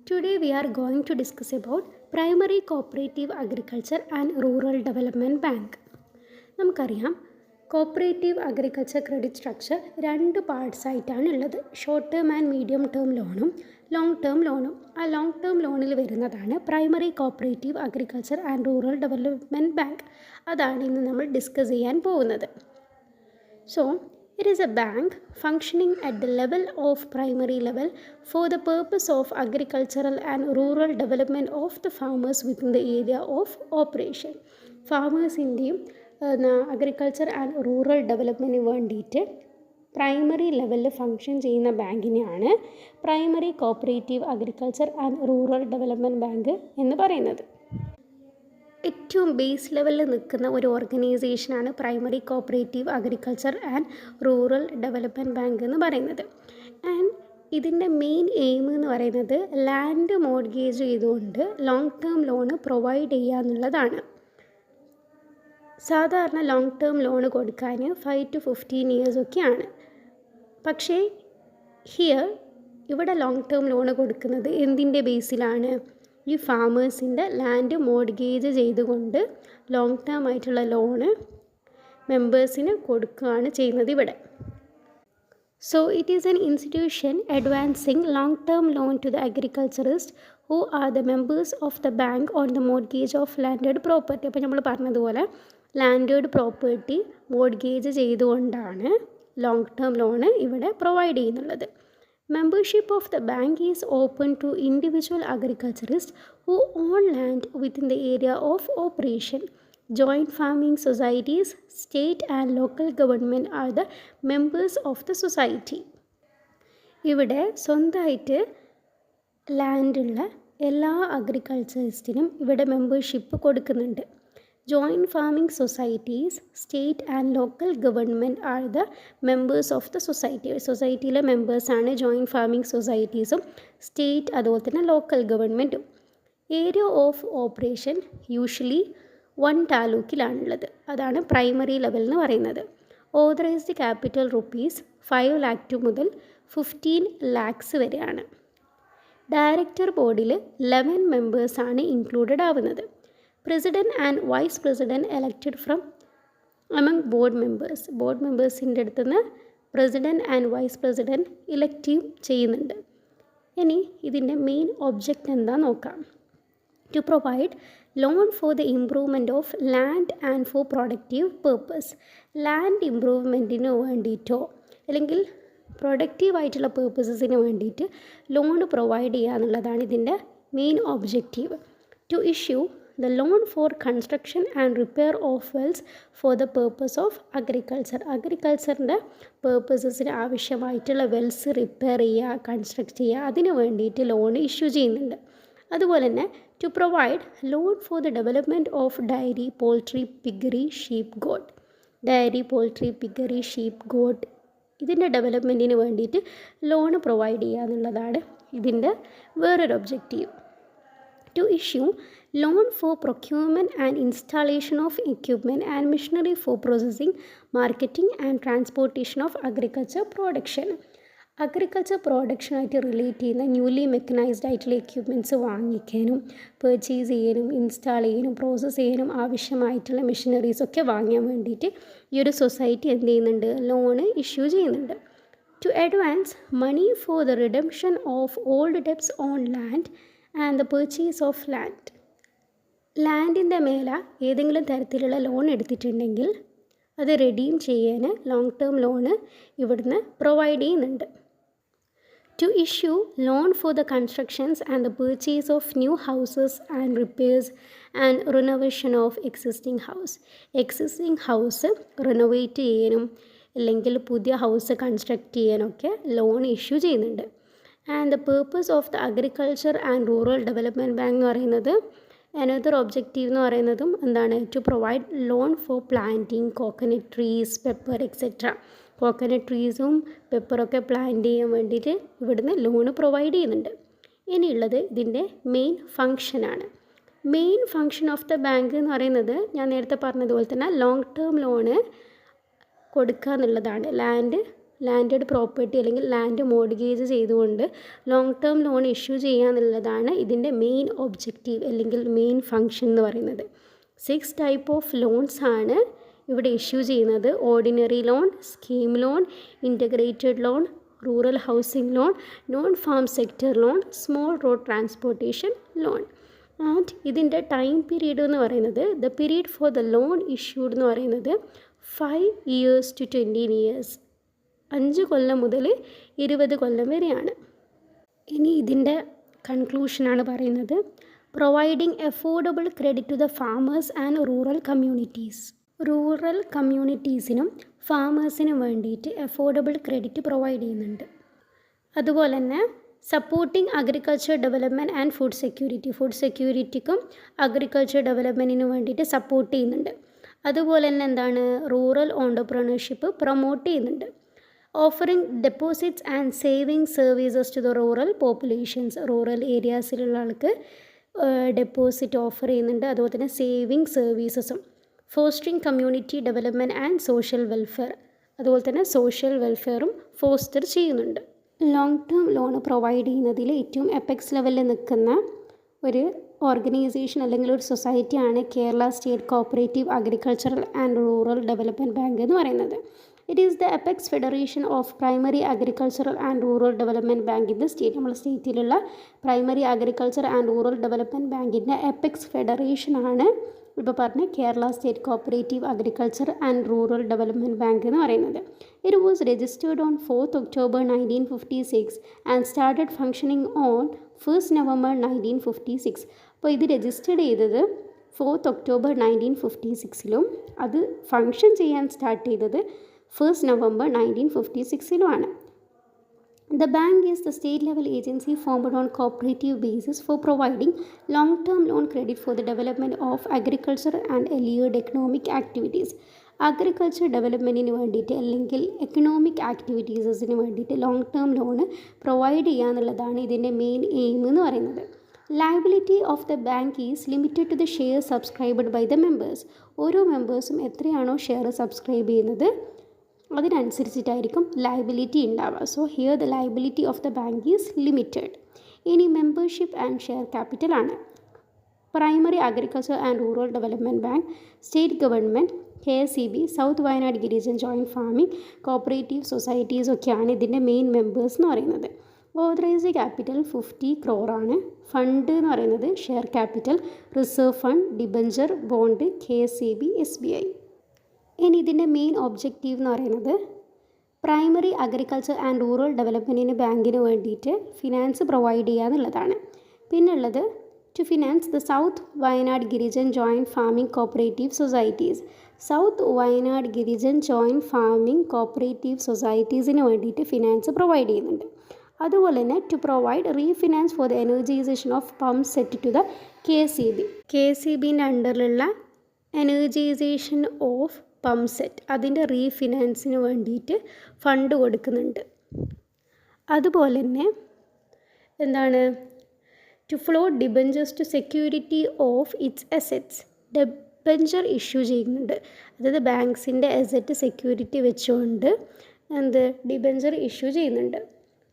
Today we are going to discuss about Primary Cooperative Agriculture and Rural Development Bank. നമുക്കറിയാം cooperative agriculture credit structure രണ്ട് parts ആയിട്ടാണ് ഉള്ളത്. Short term and medium term ലോണും long term ലോണും. ആ long term ലോണിൽ വരുന്നതാണ് primary cooperative agriculture and rural development bank. അതാണ് ഇന്ന് നമ്മൾ ഡിസ്കസ് ചെയ്യാൻ പോകുന്നത്. So it is a bank functioning at the level of primary level for the purpose of agricultural and rural development of the farmers within the area of operation. ഫാമേഴ്സിൻ്റെയും agriculture and rural ഡെവലപ്മെൻറ്റിന് വേണ്ടിയിട്ട് primary ലെവലിൽ function ചെയ്യുന്ന ബാങ്കിനെയാണ് primary cooperative agriculture and rural development bank എന്ന് പറയുന്നത്. ഏറ്റവും base ലെവലിൽ നിൽക്കുന്ന ഒരു ഓർഗനൈസേഷനാണ് primary cooperative agriculture and rural development bank എന്ന് പറയുന്നത്. ആൻഡ് ഇതിൻ്റെ മെയിൻ എയിം എന്ന് പറയുന്നത് ലാൻഡ് മോർഗേജ് ചെയ്തുകൊണ്ട് ലോങ് ടേം ലോണ് പ്രൊവൈഡ് ചെയ്യുക എന്നുള്ളതാണ്. സാധാരണ ലോങ് ടേം ലോണ് കൊടുക്കാൻ 5 to 15 years ഒക്കെയാണ്. പക്ഷേ ഇവിടെ ലോങ് ടേം ലോണ് കൊടുക്കുന്നത് എന്തിൻ്റെ ബേസിലാണ്? ഈ ഫാമേഴ്സിൻ്റെ ലാൻഡ് മോർഗേജ് ചെയ്തുകൊണ്ട് ലോങ് ടേം ആയിട്ടുള്ള ലോണ് മെമ്പേഴ്സിന് കൊടുക്കുകയാണ് ചെയ്യുന്നത് ഇവിടെ. So it is an institution advancing long term loan to the agriculturist who are the members of the bank on the mortgage of landed property. അപ്പോൾ നമ്മൾ പറഞ്ഞതുപോലെ ലാൻഡഡ് പ്രോപ്പർട്ടി മോർഗേജ് ചെയ്തുകൊണ്ടാണ് long term loan ഇവിടെ provide ചെയ്യുന്നുള്ളത്. Membership of the bank is open to individual agriculturists who own land within the area of operation. Joint farming societies, state and local government are the members of the society. ഇവിടെ സ്വന്തമായിട്ട് ലാൻഡുള്ള എല്ലാ അഗ്രികൾച്ചറിസ്റ്റിനും ഇവിടെ membership കൊടുക്കുന്നുണ്ട്. Joint farming societies, state and local government are the members of the society. സൊസൈറ്റിയിലെ മെമ്പേഴ്സാണ് joint farming സൊസൈറ്റീസും state അതുപോലെ തന്നെ ലോക്കൽ ഗവൺമെൻറ്റും. ഏരിയ ഓഫ് ഓപ്പറേഷൻ യൂഷ്വലി 1 താലൂക്കിലാണുള്ളത്. അതാണ് പ്രൈമറി ലെവൽ എന്ന് പറയുന്നത്. ഓതറൈസ്ഡ് ക്യാപിറ്റൽ ₹5 lakh മുതൽ 15 lakhs വരെയാണ്. ഡയറക്ടർ ബോർഡിൽ 11 മെമ്പേഴ്സാണ് ഇൻക്ലൂഡഡ് ആവുന്നത്. President and Vice President elected from among board members. Board മെമ്പേഴ്സിൻ്റെ അടുത്ത് നിന്ന് president and vice president elective ചെയ്യുന്നുണ്ട്. ഇനി ഇതിൻ്റെ മെയിൻ ഒബ്ജക്റ്റ് എന്താ നോക്കാം. To provide loan for the improvement of land and for productive purpose. Land ഇംപ്രൂവ്മെൻറ്റിന് വേണ്ടിയിട്ടോ അല്ലെങ്കിൽ പ്രൊഡക്റ്റീവായിട്ടുള്ള പേർപ്പസസിന് വേണ്ടിയിട്ട് ലോൺ പ്രൊവൈഡ് ചെയ്യുക എന്നുള്ളതാണ് ഇതിൻ്റെ main objective. To issue the loan for construction and repair of wells for the purpose of agriculture. അഗ്രികൾച്ചറിൻ്റെ പേർപ്പസസിന് ആവശ്യമായിട്ടുള്ള വെൽസ് റിപ്പയർ ചെയ്യുക, കൺസ്ട്രക്ട് ചെയ്യുക, അതിന് വേണ്ടിയിട്ട് ലോൺ ഇഷ്യൂ ചെയ്യുന്നുണ്ട്. അതുപോലെ തന്നെ to provide loan for the development of dairy, poultry, piggery, sheep, goat. Dairy, poultry, piggery, sheep, goat ഇതിൻ്റെ ഡെവലപ്മെൻറ്റിന് വേണ്ടിയിട്ട് ലോൺ പ്രൊവൈഡ് ചെയ്യുക എന്നുള്ളതാണ് ഇതിൻ്റെ വേറൊരു objective. To issue loan for procurement and installation of equipment and machinery for processing, marketing and transportation of agriculture production. Agriculture പ്രൊഡക്ഷനായിട്ട് relate ചെയ്യുന്ന newly mechanised ആയിട്ടുള്ള എക്യുപ്മെൻറ്റ്സ് വാങ്ങിക്കാനും പർച്ചേസ് ചെയ്യാനും ഇൻസ്റ്റാൾ ചെയ്യാനും പ്രോസസ്സ് ചെയ്യാനും ആവശ്യമായിട്ടുള്ള മെഷീനറീസൊക്കെ വാങ്ങാൻ വേണ്ടിയിട്ട് ഈ ഒരു സൊസൈറ്റി എന്ത് ചെയ്യുന്നുണ്ട്? ലോണ് ഇഷ്യൂ ചെയ്യുന്നുണ്ട്. To advance money for the redemption of old debts on land and the purchase of land. ലാൻഡിൻ്റെ മേലെ ഏതെങ്കിലും തരത്തിലുള്ള ലോൺ എടുത്തിട്ടുണ്ടെങ്കിൽ അത് റെഡീം ചെയ്യാൻ ലോങ് ടേം ലോണ് ഇവിടുന്ന് പ്രൊവൈഡ് ചെയ്യുന്നുണ്ട്. To issue loan for the constructions and the purchase of new houses and repairs and renovation of existing house. Existing house renovate ചെയ്യാനും അല്ലെങ്കിൽ പുതിയ ഹൗസ് കൺസ്ട്രക്റ്റ് ചെയ്യാനൊക്കെ ലോൺ ഇഷ്യൂ ചെയ്യുന്നുണ്ട്. And the purpose of the agriculture and rural development bank എന്ന് പറയുന്നത് another objective എന്ന് പറയുന്നതും എന്താണ്? To provide loan for planting coconut trees, pepper etcetera. Coconut ട്രീസും പെപ്പറൊക്കെ പ്ലാന്റ് ചെയ്യാൻ വേണ്ടിയിട്ട് ഇവിടുന്ന് ലോണ് പ്രൊവൈഡ് ചെയ്യുന്നുണ്ട്. ഇനിയുള്ളത് ഇതിൻ്റെ മെയിൻ ഫങ്ഷനാണ്. Main function of the bank എന്ന് പറയുന്നത് ഞാൻ നേരത്തെ പറഞ്ഞതുപോലെ തന്നെ ലോങ് ടേം ലോണ് കൊടുക്കുക എന്നുള്ളതാണ്. ലാൻഡ് ലാൻഡഡ് പ്രോപ്പർട്ടി അല്ലെങ്കിൽ ലാൻഡ് മോർഗേജ് ചെയ്തുകൊണ്ട് ലോങ് ടേം ലോൺ ഇഷ്യൂ ചെയ്യുക എന്നുള്ളതാണ് ഇതിൻ്റെ മെയിൻ ഒബ്ജക്റ്റീവ് അല്ലെങ്കിൽ മെയിൻ ഫങ്ഷൻ എന്ന് പറയുന്നത്. 6 ടൈപ്പ് ഓഫ് ലോൺസ് ആണ് ഇവിടെ ഇഷ്യൂ ചെയ്യുന്നത്. Ordinary loan, scheme loan, integrated loan, rural housing loan, non farm sector loan, small road transportation loan. And ഇതിൻ്റെ ടൈം പീരീഡ് എന്ന് പറയുന്നത് the period for the loan issued എന്ന് പറയുന്നത് 5 years to 20 years, 5 കൊല്ലം മുതൽ 20 കൊല്ലം വരെയാണ്. ഇനി ഇതിൻ്റെ കൺക്ലൂഷനാണ് പറയുന്നത്. Providing affordable credit to the farmers and rural communities. Rural കമ്മ്യൂണിറ്റീസിനും ഫാമേഴ്സിനും വേണ്ടിയിട്ട് അഫോർഡബിൾ ക്രെഡിറ്റ് പ്രൊവൈഡ് ചെയ്യുന്നുണ്ട്. അതുപോലെ തന്നെ supporting agriculture development and food സെക്യൂരിറ്റിക്കും അഗ്രികൾച്ചർ ഡെവലപ്മെൻറ്റിനും വേണ്ടിയിട്ട് സപ്പോർട്ട് ചെയ്യുന്നുണ്ട്. അതുപോലെ തന്നെ എന്താണ്, റൂറൽ ഓണ്ടർപ്രണർഷിപ്പ് പ്രൊമോട്ട് ചെയ്യുന്നുണ്ട്. Offering deposits and saving services to the rural populations. Rural ഏരിയാസിലുള്ള ആൾക്ക് ഡെപ്പോസിറ്റ് ഓഫർ ചെയ്യുന്നുണ്ട്. അതുപോലെ തന്നെ സേവിങ് സർവീസസും. Fostering community development and social welfare. അതുപോലെ തന്നെ സോഷ്യൽ വെൽഫെയറും ഫോസ്റ്റർ ചെയ്യുന്നുണ്ട്. ലോങ് ടേം ലോൺ പ്രൊവൈഡ് ചെയ്യുന്നതിൽ ഏറ്റവും എപ്പെക്സ് ലെവലിൽ നിൽക്കുന്ന ഒരു ഓർഗനൈസേഷൻ അല്ലെങ്കിൽ ഒരു സൊസൈറ്റിയാണ് Kerala state cooperative agricultural and rural development bank എന്ന് പറയുന്നത്. It is the apex federation of primary agricultural and rural development bank in the state. നമ്മുടെ സ്റ്റേറ്റിലുള്ള primary agriculture and rural development ബാങ്കിൻ്റെ എപ്പെക്സ് ഫെഡറേഷനാണ് ഇപ്പോൾ പറഞ്ഞ Kerala state cooperative agriculture and rural development bank എന്ന് പറയുന്നത്. It was registered on 4th October 1956 and started functioning on 1st November 1956. അപ്പോൾ ഇത് രജിസ്റ്റേർഡ് ചെയ്തത് 4th October 1956 അത് ഫങ്ഷൻ ചെയ്യാൻ സ്റ്റാർട്ട് ചെയ്തത് 1st November 1956 The bank is the state level agency formed on cooperative basis for providing long term loan credit for the development of agriculture and allied economic activities. Agriculture ഡെവലപ്മെൻറ്റിന് വേണ്ടിയിട്ട് അല്ലെങ്കിൽ economic ആക്ടിവിറ്റീസിന് വേണ്ടിയിട്ട് long term loan provide ചെയ്യുക എന്നുള്ളതാണ് ഇതിൻ്റെ main aim എന്ന് പറയുന്നത്. Liability of the bank is limited to the share subscribed by the members. ഓരോ മെമ്പേഴ്സും എത്രയാണോ ഷെയർ സബ്സ്ക്രൈബ് ചെയ്യുന്നത് അതിനനുസരിച്ചിട്ടായിരിക്കും ലയബിലിറ്റി ഉണ്ടാവുക. So here the liability of the bank is limited. ഇനി മെമ്പർഷിപ്പ് ആൻഡ് ഷെയർ ക്യാപിറ്റൽ ആണ്. Primary agriculture and rural development bank, state government, KSEB, south Wayanad Girijan joint farming cooperative societies ഒക്കെയാണ് ഇതിൻ്റെ മെയിൻ മെമ്പേഴ്സ് എന്ന് പറയുന്നത്. Authorised capital 50 crore ആണ്. Fund എന്ന് പറയുന്നത് share capital, reserve fund, debenture, bond, KSEB, SBI. ഇനി ഇതിൻ്റെ മെയിൻ ഒബ്ജക്റ്റീവ് എന്ന് പറയുന്നത് പ്രൈമറി അഗ്രികൾച്ചർ ആൻഡ് റൂറൽ ഡെവലപ്മെൻറ്റിന് ബാങ്കിന് വേണ്ടിയിട്ട് ഫിനാൻസ് പ്രൊവൈഡ് ചെയ്യുക എന്നുള്ളതാണ്. പിന്നുള്ളത് to finance the south Wayanad Girijan joint farming cooperative societies. South Wayanad Girijan joint farming cooperative സൊസൈറ്റീസിന് വേണ്ടിയിട്ട് ഫിനാൻസ് പ്രൊവൈഡ് ചെയ്യുന്നുണ്ട്. അതുപോലെ തന്നെ to provide refinance for the energisation of pump set to the KSEB. KSEBൻ്റെ അണ്ടറിലുള്ള എനർജൈസേഷൻ ഓഫ് പമ്പ് സെറ്റ് അതിൻ്റെ റീഫിനാൻസിന് വേണ്ടിയിട്ട് ഫണ്ട് കൊടുക്കുന്നുണ്ട്. അതുപോലെ തന്നെ എന്താണ്, to float debentures to security of its assets. Debenture issue ചെയ്യുന്നുണ്ട്. അതായത് ബാങ്ക്സിൻ്റെ അസെറ്റ് സെക്യൂരിറ്റി വെച്ചുകൊണ്ട് ഡിബഞ്ചർ ഇഷ്യൂ ചെയ്യുന്നുണ്ട്.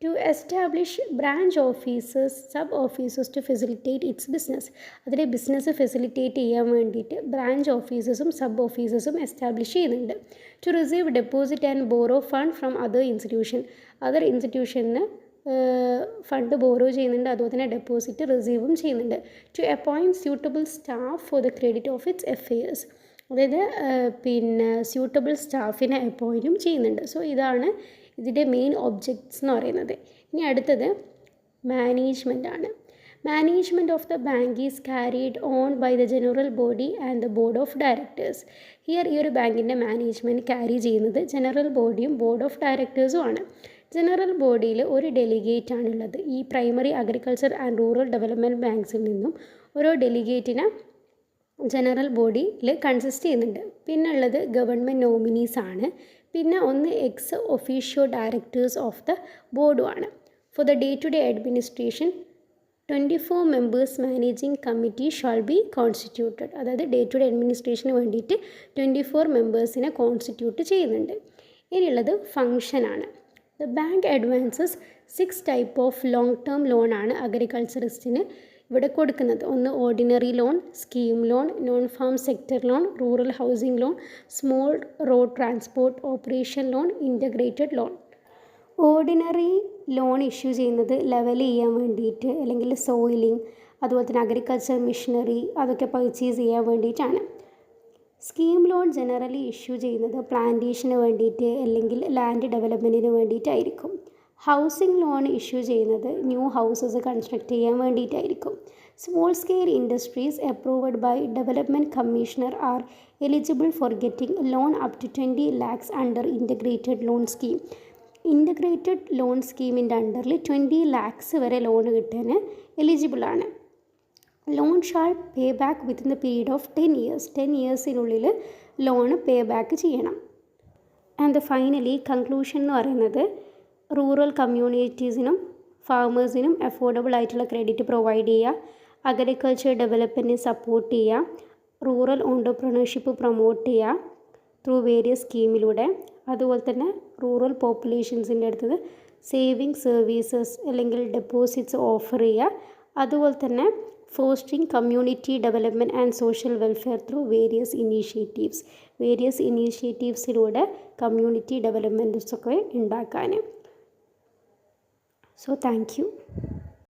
To establish branch officers, sub officers to facilitate its business. അതിലെ ബിസിനസ് ഫെസിലിറ്റേറ്റ് ചെയ്യാൻ വേണ്ടിയിട്ട് ബ്രാഞ്ച് ഓഫീസേഴ്സും സബ് ഓഫീസേഴ്സും എസ്റ്റാബ്ലിഷ് ചെയ്യുന്നുണ്ട്. To receive deposit and borrow fund from other ഇൻസ്റ്റിറ്റ്യൂഷന് ഫണ്ട് ബോറോ ചെയ്യുന്നുണ്ട്. അതുപോലെ തന്നെ ഡെപ്പോസിറ്റ് റിസീവും ചെയ്യുന്നുണ്ട്. To appoint suitable staff for the credit of its affairs. അതായത് സ്യൂട്ടബിൾ സ്റ്റാഫിനെ അപ്പോയിൻറ്റും ചെയ്യുന്നുണ്ട്. സോ ഇതാണ് ഇതിൻ്റെ മെയിൻ ഒബ്ജക്ട്സ് എന്ന് പറയുന്നത്. ഇനി അടുത്തത് മാനേജ്മെൻ്റ് ആണ്. Management of the bank is carried on by the general body and the board of directors. Here ഈ ഒരു ബാങ്കിൻ്റെ മാനേജ്മെൻറ്റ് ക്യാരി ചെയ്യുന്നത് ജനറൽ ബോഡിയും ബോർഡ് ഓഫ് ഡയറക്ടേഴ്സും ആണ്. ജനറൽ ബോഡിയിൽ ഒരു ഡെലിഗേറ്റ് ആണുള്ളത്. ഈ primary agriculture and rural development ബാങ്ക്സിൽ നിന്നും ഓരോ ഡെലിഗേറ്റിനെ ജനറൽ ബോഡിയിൽ കൺസിസ്റ്റ് ചെയ്യുന്നുണ്ട്. പിന്നെ ഉള്ളത് ഗവൺമെൻറ് നോമിനീസ് ആണ്. പിന്നെ ഒന്ന് ex officio directors of the ബോർഡുമാണ്. For the day to day administration 24 members managing committee shall be constituted. അതായത് ഡേ ടു ഡേ അഡ്മിനിസ്ട്രേഷന് വേണ്ടിയിട്ട് 24 മെമ്പേഴ്സിനെ കോൺസ്റ്റിറ്റ്യൂട്ട് ചെയ്യുന്നുണ്ട്. ഇനിയുള്ളത് ഫങ്ഷനാണ്. The bank advances 6 type of long term ലോണാണ് അഗ്രികൾച്ചറിസ്റ്റിന് ഇവിടെ കൊടുക്കുന്നത്. ഒന്ന് ordinary loan, scheme loan, non farm sector loan, rural housing loan, small road transport operation loan, integrated loan. Ordinary loan issue ചെയ്യുന്നത് ലെവൽ ചെയ്യാൻ വേണ്ടിയിട്ട്, അല്ലെങ്കിൽ സോയിലിംഗ്, അതുപോലെ തന്നെ അഗ്രികൾച്ചർ മെഷീനറി അതൊക്കെ പർച്ചേസ് ചെയ്യാൻ വേണ്ടിയിട്ടാണ്. സ്കീം ലോൺ ജനറലി ഇഷ്യൂ ചെയ്യുന്നത് പ്ലാന്റേഷന് വേണ്ടിയിട്ട് അല്ലെങ്കിൽ ലാൻഡ് ഡെവലപ്മെൻറ്റിന് വേണ്ടിയിട്ടായിരിക്കും. ഹൗസിംഗ് ലോൺ ഇഷ്യൂ ചെയ്യുന്നത് ന്യൂ ഹൗസസ് കൺസ്ട്രക്ട് ചെയ്യാൻ വേണ്ടിയിട്ടായിരിക്കും. Small scale industries approved by development commissioner are eligible for getting loan up to 20 lakhs under integrated loan scheme. Integrated loan സ്കീമിൻ്റെ അണ്ടറിൽ 20 lakhs വരെ ലോൺ കിട്ടാൻ എലിജിബിളാണ്. Loan shall pay back within the period of 10 years. 10 yearsനുള്ളിൽ loan pay back ചെയ്യണം. And finally conclusion എന്ന് പറയുന്നത് rural കമ്മ്യൂണിറ്റീസിനും ഫാമേഴ്സിനും അഫോർഡബിൾ ആയിട്ടുള്ള ക്രെഡിറ്റ് പ്രൊവൈഡ് ചെയ്യുക, അഗ്രികൾച്ചർ ഡെവലപ്മെൻറ്റിനെ സപ്പോർട്ട് ചെയ്യുക, റൂറൽ ഓൺടർപ്രണർഷിപ്പ് പ്രൊമോട്ട് ചെയ്യുക ത്രൂ വേരിയസ് സ്കീമിലൂടെ, അതുപോലെ തന്നെ റൂറൽ പോപ്പുലേഷൻസിൻ്റെ അടുത്തത് സേവിങ് സർവീസസ് അല്ലെങ്കിൽ ഡെപ്പോസിറ്റ്സ് ഓഫർ ചെയ്യുക, അതുപോലെ തന്നെ fostering community development and social welfare through various ഇനീഷ്യേറ്റീവ്സിലൂടെ കമ്മ്യൂണിറ്റി ഡെവലപ്മെൻറ്റ്സൊക്കെ ഉണ്ടാക്കാൻ. So thank U.